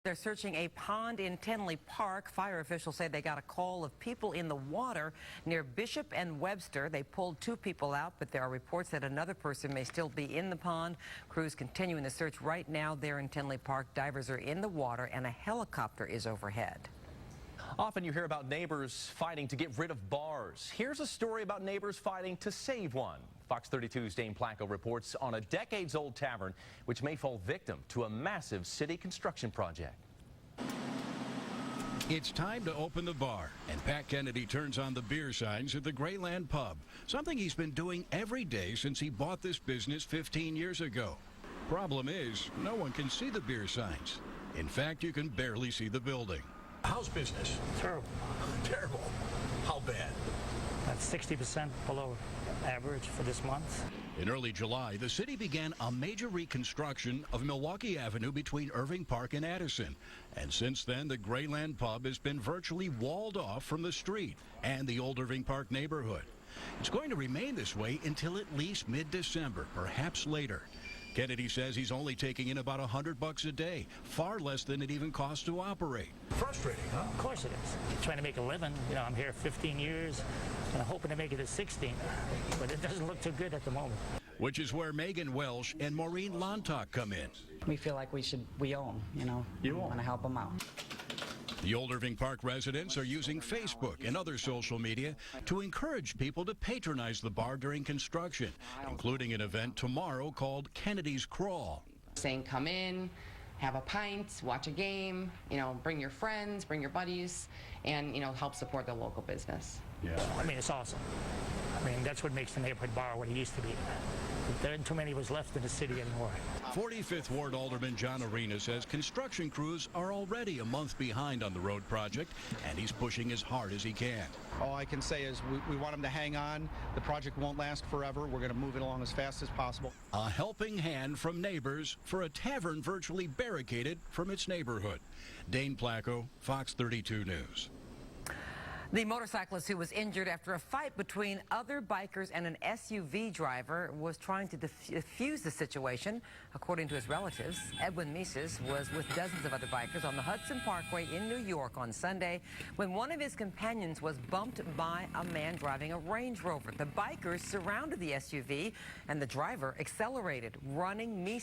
They're searching a pond in Tinley Park. Fire officials say they got a call of people in the water near Bishop and Webster. They pulled 2 people out, but there are reports that another person may still be in the pond. Crews continuing the search right now there in Tinley Park. Divers are in the water and a helicopter is overhead. Often you hear about neighbors fighting to get rid of bars. Here's a story about neighbors fighting to save one. Fox 32's Dane Placco reports on a decades-old tavern which may fall victim to a massive city construction project. It's time to open the bar, and Pat Kennedy turns on the beer signs at the Grayland Pub, something he's been doing every day since he bought this business 15 years ago. Problem is, no one can see the beer signs. In fact, you can barely see the building. How's business? Terrible. Terrible. How bad? That's 60% below average for this month. In early July, the city began a major reconstruction of Milwaukee Avenue between Irving Park and Addison. And since then, the Grayland Pub has been virtually walled off from the street and the old Irving Park neighborhood. It's going to remain this way until at least mid-December, perhaps later. Kennedy says he's only taking in about $100 a day, far less than it even costs to operate. Frustrating, huh? Of course it is. You're trying to make a living. You know, I'm here 15 years, and I'm hoping to make it to 16, but it doesn't look too good at the moment. Which is where Megan Welsh and Maureen Lontock come in. We feel like we own, you know. We want to help them out. The old Irving Park residents are using Facebook and other social media to encourage people to patronize the bar during construction, including an event tomorrow called Kennedy's Crawl. Saying come in, have a pint, watch a game, you know, bring your friends, bring your buddies, and, you know, help support the local business. Yeah. I mean, it's awesome. I mean, that's what makes the neighborhood bar what it used to be. There aren't too many of us left in the city anymore. 45th Ward Alderman John Arena says construction crews are already a month behind on the road project, and he's pushing as hard as he can. All I can say is we want them to hang on. The project won't last forever. We're going to move it along as fast as possible. A helping hand from neighbors for a tavern virtually barricaded from its neighborhood. Dane Placco, Fox 32 News. The motorcyclist who was injured after a fight between other bikers and an SUV driver was trying to defuse the situation. According to his relatives, Edwin Mises was with dozens of other bikers on the Hudson Parkway in New York on Sunday when one of his companions was bumped by a man driving a Range Rover. The bikers surrounded the SUV and the driver accelerated, running Mises